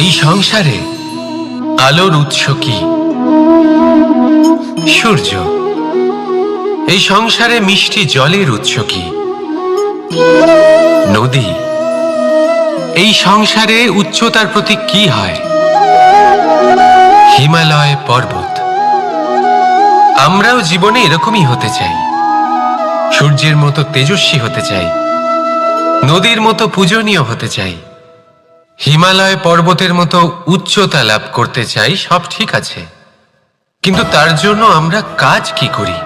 এই সংসারে আলোর উৎস কি? সূর্য। এই সংসারে মিষ্টি জলের উৎস কি? নদী। এই সংসারে উচ্চতার প্রতীক কি হয়? হিমালয় পর্বত। আমরাও জীবনে এরকমই হতে চাই, সূর্যের মতো তেজস্বী হতে চাই, নদীর মতো পূজনীয় হতে চাই, হিমালয় পর্বতের মতো উচ্চতা লাভ করতে চাই। সব ঠিক আছে, কিন্তু তার জন্য আমরা কাজ কি করি?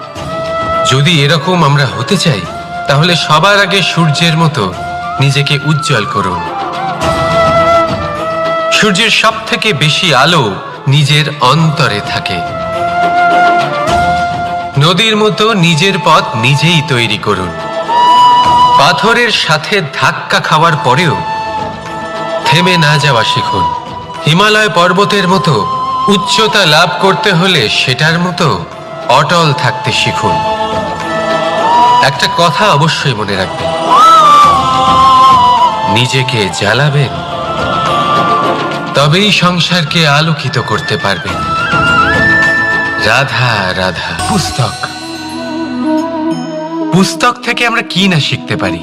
যদি এরকম আমরা হতে চাই, তাহলে সবার আগে সূর্যের মতো নিজেকে উজ্জ্বল করুন। সূর্যের সব থেকে বেশি আলো নিজের অন্তরে থাকে। নদীর মতো নিজের পথ নিজেই তৈরি করুন। পাথরের সাথে ধাক্কা খাওয়ার পরেও থেমে না যাওয়া শিখুন। হিমালয় পর্বতের মতো উচ্চতা লাভ করতে হলে সেটার মতো অটল থাকতে শিখুন। একটা কথা অবশ্যই মনে রাখবেন, নিজেকে জ্বালাবেন, তবেই সংসারকে আলোকিত করতে পারবেন। রাধা রাধা। পুস্তক। পুস্তক থেকে আমরা কি না শিখতে পারি?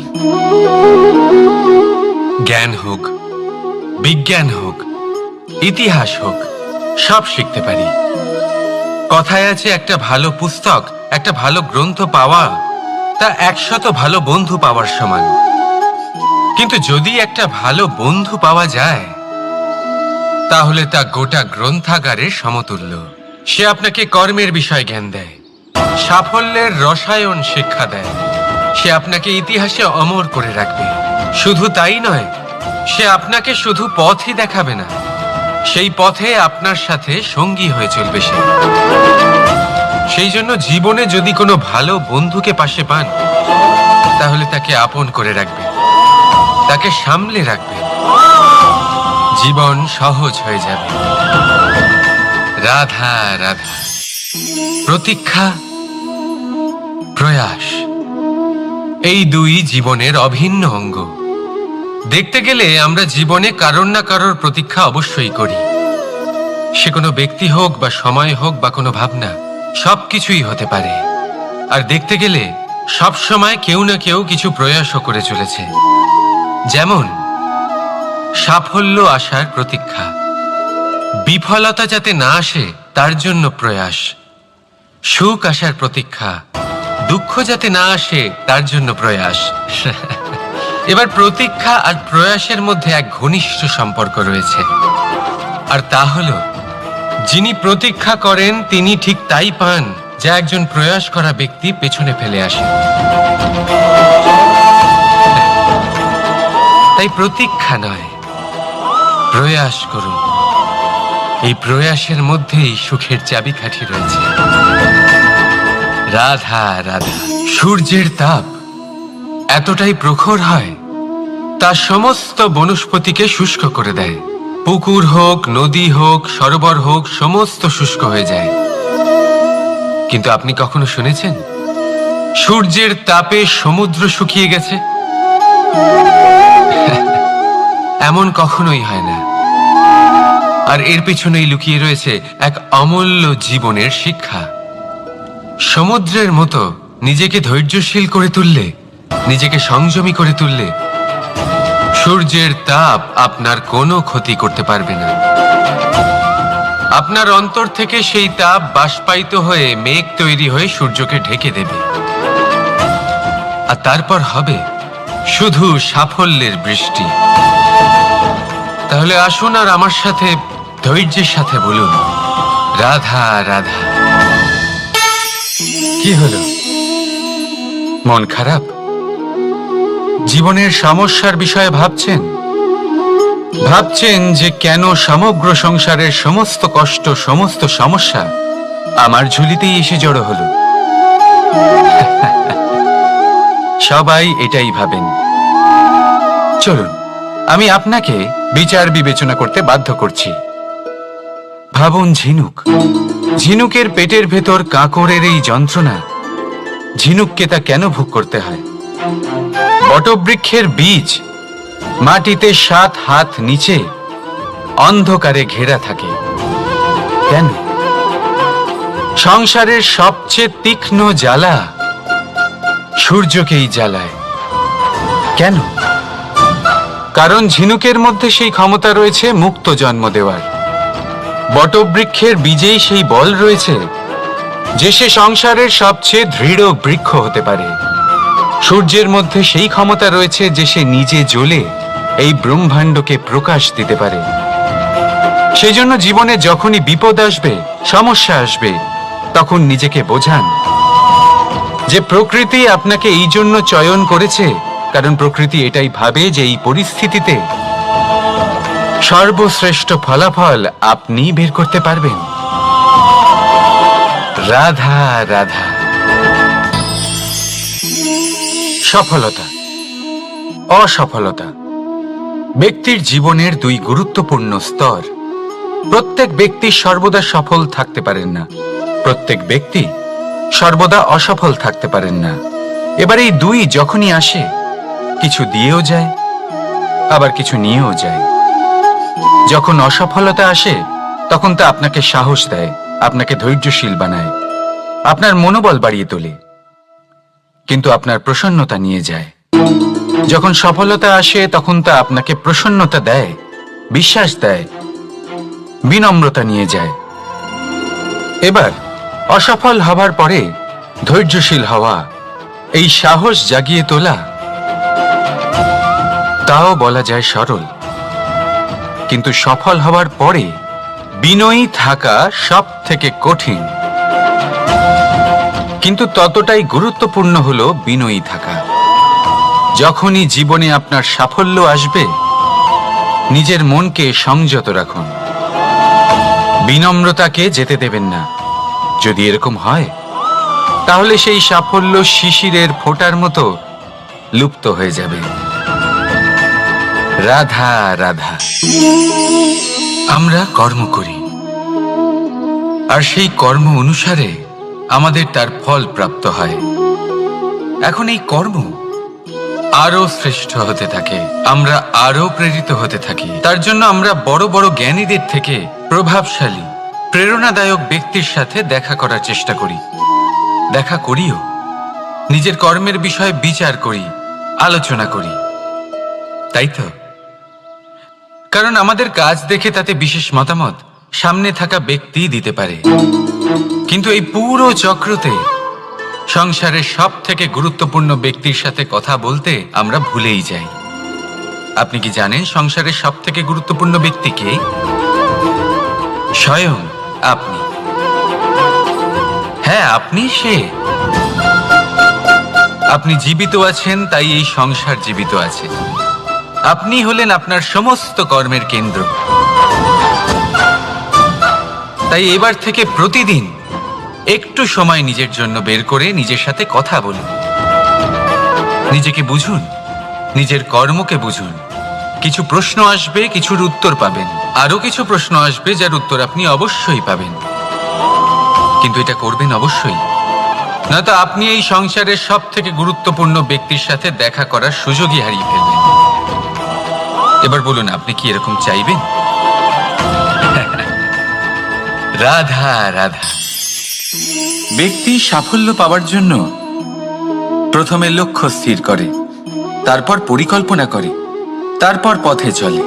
জ্ঞান হোক, বিজ্ঞান হোক, ইতিহাস হোক, সব শিখতে পারি। কথায় আছে, একটা ভালো পুস্তক, একটা ভালো গ্রন্থ পাওয়া তা 100 ভালো বন্ধু পাওয়ার সমান। কিন্তু যদি একটা ভালো বন্ধু পাওয়া যায়, তাহলে তা গোটা গ্রন্থাগারের সমতুল্য। সে আপনাকে কর্মের বিষয় জ্ঞান দেয়, সাফল্যের রসায়ন শিক্ষা দেয়, সে আপনাকে ইতিহাসে অমর করে রাখবে। শুধু তাই নয়, সে আপনাকে শুধু পথই দেখাবে না, সেই পথে আপনার সাথে সঙ্গী হয়ে চলবে সে। সেই জন্য জীবনে যদি কোনো ভালো বন্ধুকে পাশে পান, তাহলে তাকে আপন করে রাখবেন, তাকে সামলে রাখবেন, জীবন সহজ হয়ে যাবে। রাধা রাধা। প্রতীক্ষা, প্রয়াস, এই দুই জীবনের অভিন্ন অঙ্গ। দেখতে গেলে আমরা জীবনে কারোর না কারোর প্রতীক্ষা অবশ্যই করি। সে কোনো ব্যক্তি হোক বা সময় হোক বা কোনো ভাবনা, সবকিছুই হতে পারে। আর দেখতে গেলে সব সময় কেউ না কেউ কিছু প্রয়াসও করে চলেছে। যেমন সাফল্য আসার প্রতীক্ষা, বিফলতা যাতে না আসে তার জন্য প্রয়াস, সুখ আসার প্রতীক্ষা, দুঃখ যাতে না আসে তার জন্য প্রয়াস। এবার প্রতীক্ষা আর প্রয়াসের মধ্যে এক ঘনিষ্ঠ সম্পর্ক রয়েছে, আর তা হলো, যিনি প্রতীক্ষা করেন তিনি ঠিক তাই পান যা একজন প্রয়াস করা ব্যক্তি পেছনে ফেলে আসে। তাই প্রতীক্ষা নয়, প্রয়াস করুন। এই প্রয়াসের মধ্যেই সুখের চাবিকাঠি রয়েছে। রাধা রাধা। সূর্যের তাপ এতটাই প্রখর হয়, তা সমস্ত বনস্পতিকে শুষ্ক করে দেয়। পুকুর হোক, নদী হোক, সরোবর হোক, সমস্ত শুষ্ক হয়ে যায়। কিন্তু আপনি কখনো শুনেছেন সূর্যের তাপে সমুদ্র শুকিয়ে গেছে? এমন কখনোই হয় না। আর এর পেছনেই লুকিয়ে রয়েছে এক অমূল্য জীবনের শিক্ষা। সমুদ্রের মতো নিজেকে ধৈর্যশীল করে তুললে, নিজেকে সংযমী করে তুললে, সূর্যের তাপ আপনার কোনো ক্ষতি করতে পারবে না। আপনার অন্তর থেকে সেই তাপ বাষ্পায়িত হয়ে মেঘ তৈরি হয়ে সূর্যকে ঢেকে দেবে, আর তারপর হবে শুধু সাফল্যের বৃষ্টি। তাহলে আসুন আর আমার সাথে ধৈর্যের সাথে বলুন, রাধা রাধা। কি হলো, মন খারাপ? জীবনের সমস্যার বিষয়ে ভাবছেন? ভাবছেন যে কেন সমগ্র সংসারের সমস্ত কষ্ট, সমস্ত সমস্যা আমার ঝুলিতেই এসে জড়ো হলো? সবাই এটাই ভাবেন। চলুন, আমি আপনাকে বিচার বিবেচনা করতে বাধ্য করছি। ভাবুন ঝিনুক, ঝিনুকের পেটের ভেতর কাঁকড়ের এই যন্ত্রণা, ঝিনুককে তা কেন ভোগ করতে হয়? বটবৃক্ষের বীজ মাটিতে 7 হাত নিচে অন্ধকারে ঘেরা থাকে। কেন? সংসারের সবচেয়ে তীক্ষ্ণ জ্বালা সূর্যকেই জ্বালায়। কেন? কারণ ঝিনুকের মধ্যে সেই ক্ষমতা রয়েছে মুক্ত জন্ম দেওয়ার। বটবৃক্ষের বীজেই সেই বল রয়েছে যে সে সংসারের সবচেয়ে দৃঢ় বৃক্ষ হতে পারে। সূর্যের মধ্যে সেই ক্ষমতা রয়েছে যে সে নিজে জ্বলে এই ব্রহ্মাণ্ডকে প্রকাশ দিতে পারে। সেই জন্য জীবনে যখনই বিপদ আসবে, সমস্যা আসবে, তখন নিজেকে বোঝান যে প্রকৃতি আপনাকে এই জন্য চয়ন করেছে, কারণ প্রকৃতি এটাই ভাবে যে এই পরিস্থিতিতে সর্বশ্রেষ্ঠ ফলাফল আপনি বের করতে পারবেন। রাধা রাধা। সফলতা, অসফলতা ব্যক্তির জীবনের দুই গুরুত্বপূর্ণ স্তর। প্রত্যেক ব্যক্তি সর্বদা সফল থাকতে পারেন না, প্রত্যেক ব্যক্তি সর্বদা অসফল থাকতে পারেন না। এবার এই দুই যখনই আসে, কিছু দিয়েও যায়, আবার কিছু নিয়েও যায়। যখন অসফলতা আসে, তখন তা আপনাকে সাহস দেয়, আপনাকে ধৈর্যশীল বানায়, আপনার মনোবল বাড়িয়ে তোলে, কিন্তু আপনার প্রসন্নতা নিয়ে যায়। যখন সফলতা আসে, তখন তা আপনাকে প্রসন্নতা দেয়, বিশ্বাস দেয়, বিনম্রতা নিয়ে যায়। এবার অসফল হবার পরে ধৈর্যশীল হওয়া, এই সাহস জাগিয়ে তোলা, তাও বলা যায় সরল। কিন্তু সফল হওয়ার পরে বিনয়ী থাকা সব থেকে কঠিন। কিন্তু ততটাই গুরুত্বপূর্ণ হলো বিনয়ী থাকা। যখনই জীবনে আপনার সাফল্য আসবে, নিজের মনকে সংযত রাখুন, বিনম্রতাকে যেতে দেবেন না। যদি এরকম হয়, তাহলে সেই সাফল্য শিশিরের ফোঁটার মতো লুপ্ত হয়ে যাবে। রাধা রাধা। আমরা কর্ম করি, আর সেই কর্ম অনুসারে আমাদের তার ফল প্রাপ্ত হয়। এখন এই কর্ম আরো শ্রেষ্ঠ হতে থাকে, আমরা আরো প্রেরিত হতে থাকি। তার জন্য আমরা বড় বড় জ্ঞানীদের থেকে প্রভাবশালী, প্রেরণাদায়ক ব্যক্তির সাথে দেখা করার চেষ্টা করি, দেখা করিও। নিজের কর্মের বিষয়ে বিচার করি, আলোচনা করি, তাই তো? কারণ আমাদের কাজ দেখে তাতে বিশেষ মতামত সামনে থাকা ব্যক্তি দিতে পারে। কিন্তু এই পুরো চক্রতে সংসারের সব থেকে গুরুত্বপূর্ণ ব্যক্তির সাথে কথা বলতে আমরা ভুলেই যাই। আপনি কি জানেন সংসারের সব থেকে গুরুত্বপূর্ণ ব্যক্তি কে? স্বয়ং আপনি। হ্যাঁ, আপনি সে। আপনি জীবিত আছেন, তাই এই সংসার জীবিত আছে। আপনি হলেন আপনার সমস্ত কর্মের কেন্দ্র। তাই এবার থেকে প্রতিদিন একটু সময় নিজের জন্য বের করে নিজের সাথে কথা বলুন, নিজেকে বুঝুন, নিজের কর্মকে বুঝুন। কিছু প্রশ্ন আসবে, কিছুর উত্তর পাবেন, আরো কিছু প্রশ্ন আসবে যার উত্তর আপনি অবশ্যই পাবেন। কিন্তু এটা করবেন অবশ্যই, নয়তো আপনি এই সংসারের সব থেকে গুরুত্বপূর্ণ ব্যক্তির সাথে দেখা করার সুযোগই হারিয়ে ফেলবেন। এবার বলুন, আপনি কি এরকম চাইবেন? রাধা রাধা। ব্যক্তি সাফল্য পাওয়ার জন্য প্রথমে লক্ষ্য স্থির করে, তারপর পরিকল্পনা করে, তারপর পথে চলে।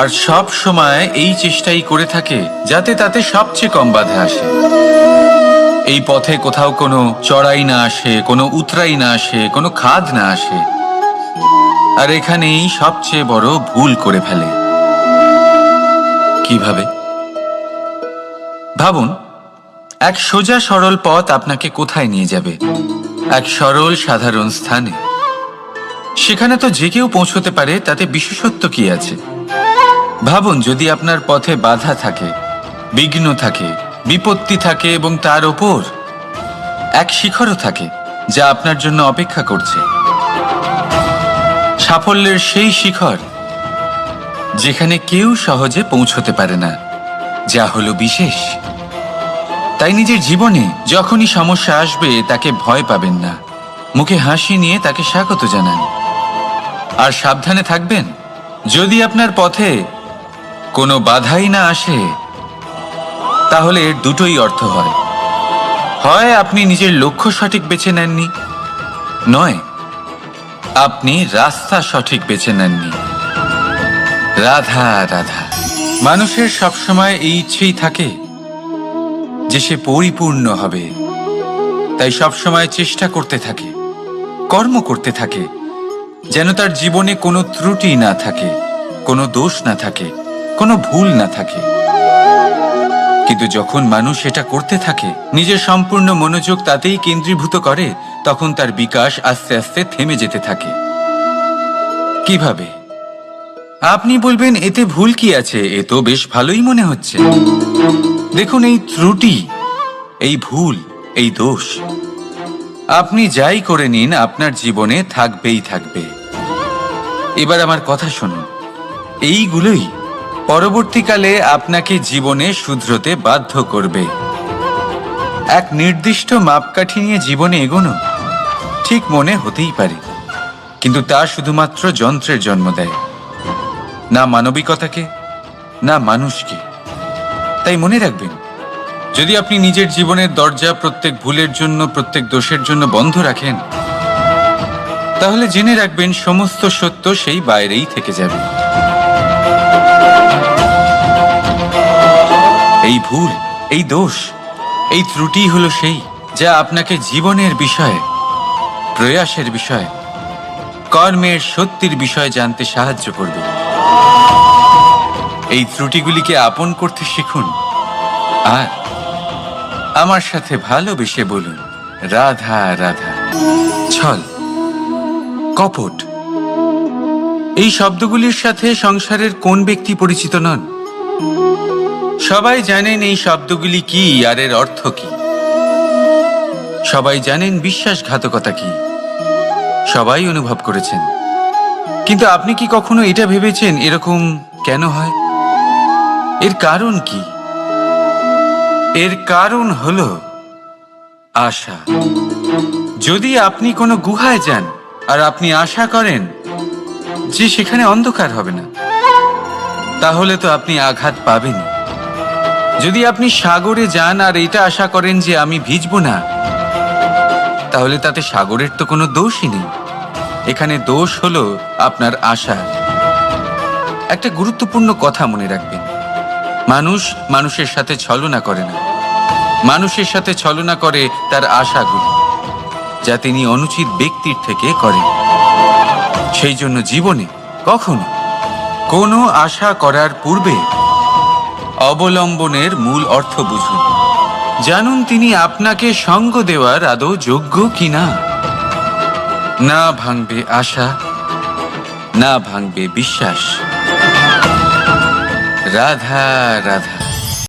আর সব সময় এই চেষ্টাই করে থাকে যাতে তাতে সবচেয়ে কম বাধা আসে। এই পথে কোথাও কোনো চড়াই না আসে, কোনো উতরাই না আসে, কোনো খাদ না আসে। আর এখানেই সবচেয়ে বড় ভুল করে ফেলে। কিভাবে? ভাবুন, এক সোজা সরল পথ আপনাকে কোথায় নিয়ে যাবে? এক সরল সাধারণ স্থানে। সেখানে তো যে কেউ পৌঁছতে পারে, তাতে বিশেষত্ব কি আছে? ভাবুন, যদি আপনার পথে বাধা থাকে, বিঘ্ন থাকে, বিপত্তি থাকে এবং তার ওপর এক শিখরও থাকে যা আপনার জন্য অপেক্ষা করছে। সাফল্যের সেই শিখর যেখানে কেউ সহজে পৌঁছতে পারে না, যা হলো বিশেষ। তাই নিজের জীবনে যখনই সমস্যা আসবে তাকে ভয় পাবেন না, মুখে হাসি নিয়ে তাকে স্বাগত জানান। আর সাবধানে থাকবেন, যদি আপনার পথে কোনো বাধাই না আসে, তাহলে এর দুটোই অর্থ হয়। হয় আপনি নিজের লক্ষ্য সঠিক বেছে নেননি, নয় আপনি রাস্তা সঠিক বেছে নেননি। রাধা রাধা। মানুষের সবসময় এই ইচ্ছেই থাকে যে সে পরিপূর্ণ হবে, তাই সবসময় চেষ্টা করতে থাকে, কর্ম করতে থাকে, যেন তার জীবনে কোনো ত্রুটি না থাকে, কোনো দোষ না থাকে, কোনো ভুল না থাকে। কিন্তু যখন মানুষ এটা করতে থাকে, নিজের সম্পূর্ণ মনোযোগ তাতেই কেন্দ্রীভূত করে, তখন তার বিকাশ আস্তে আস্তে থেমে যেতে থাকে। কিভাবে? আপনি বলবেন এতে ভুল কি আছে, এ তো বেশ ভালোই মনে হচ্ছে। দেখুন, এই ত্রুটি, এই ভুল, এই দোষ আপনি যাই করে নিন আপনার জীবনে থাকবেই থাকবে। এবার আমার কথা শুনুন, এইগুলোই পরবর্তীকালে আপনাকে জীবনে শুধরোতে বাধ্য করবে। এক নির্দিষ্ট মাপকাঠি নিয়ে জীবনে এগোনো ঠিক মনে হতেই পারে, কিন্তু তা শুধুমাত্র যন্ত্রের জন্ম দেয়, না মানবিকতাকে, না মানুষকে। তাই মনে রাখবেন, যদি আপনি নিজের জীবনের দরজা প্রত্যেক ভুলের জন্য, প্রত্যেক দোষের জন্য বন্ধ রাখেন, তাহলে জেনে রাখবেন সমস্ত সত্য সেই বাইরেই থেকে যাবে। এই ভুল, এই দোষ, এই ত্রুটি হলো সেই যা আপনাকে জীবনের বিষয়ে, প্রয়াসের বিষয়ে, কর্মের সত্যির বিষয়ে জানতে সাহায্য করবে। এই ত্রুটিগুলিকে আপন করতে শিখুন, আর আমার সাথে ভালোবেসে বলুন রাধা রাধা। ছল, কপট, এই শব্দগুলির সাথে সংসারের কোন ব্যক্তি পরিচিত নন? সবাই জানেন এই শব্দগুলি কি আর এর অর্থ কি। সবাই জানেন বিশ্বাসঘাতকতা কি, সবাই অনুভব করেছেন। কিন্তু আপনি কি কখনো এটা ভেবেছেন এরকম কেন হয়? এর কারণ কি? এর কারণ হলো আশা। যদি আপনি কোনো গুহায় যান আর আপনি আশা করেন যে সেখানে অন্ধকার হবে না, তাহলে তো আপনি আঘাত পাবেন। যদি আপনি সাগরে যান আর এটা আশা করেন যে আমি ভিজবো না, তাহলে তাতে সাগরের তো কোনো দোষই নেই। এখানে দোষ হলো আপনার আশা। একটা গুরুত্বপূর্ণ কথা মনে রাখবেন, মানুষ মানুষের সাথে ছলনা করে না, মানুষের সাথে ছলনা করে তার আশাগুলি, যা তিনি অনুচিত ব্যক্তির থেকে করেন। সেই জন্য জীবনে কখনো কোনো আশা করার পূর্বে অবলম্বনের মূল অর্থ বুঝুন। জানুন তিনি আপনাকে সঙ্গ দেওয়ার আদৌ যোগ্য কিনা। না ভাঙবে আশা, না ভাঙবে বিশ্বাস। রাধা রাধা।